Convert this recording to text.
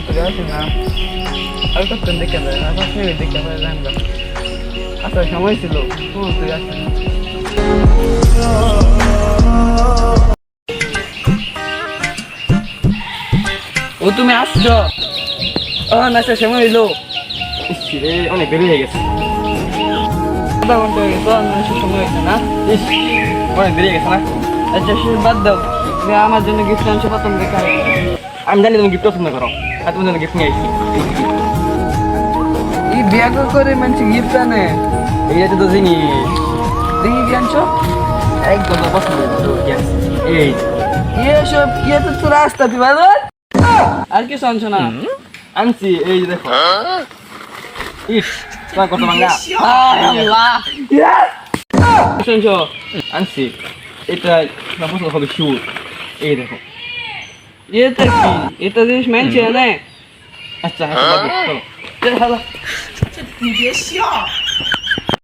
তুই আসে না আর কতক্ষণ দেখে যায় আর পাশে দেখে যায় জানলাম আসার সময় ছিল তুই আসে না ও তুমি আসছো আসার সময় হইলো রে অনেক দেরি হয়ে গেছে। আধা ঘন্টা হয়ে গেছে আসার সময় হয়েছে না ইস অনেক দেরি হয়ে গেছে না। আচ্ছা সে বাদ দাও তুমি আমার জন্য গিফট আনছো প্রথম দেখা আমি জানি তুমি গিফট পছন্দ করো আর তোমার জন্য গিফট নিয়ে আসছি। এই বিয়া করে মানুষ গিফট আনে এই আছে তো জিনিস দেখি কি আনছো একদম তোর পছন্দ হয়েছে। Yes, এই এসব কি এত তো রাস্তা তুই ভালো আর কিছু আনছো না আনছি এই যে দেখো। ইস তোমার কত মাঙ্গা আল্লাহ শুনছো আনছি এটা তোমার পছন্দ হবে শিউর। এই দেখো এটা কি এটা জিনিস মানছে না আচ্ছা আচ্ছা বাদ দাও, চলো। চল ভালো你别笑。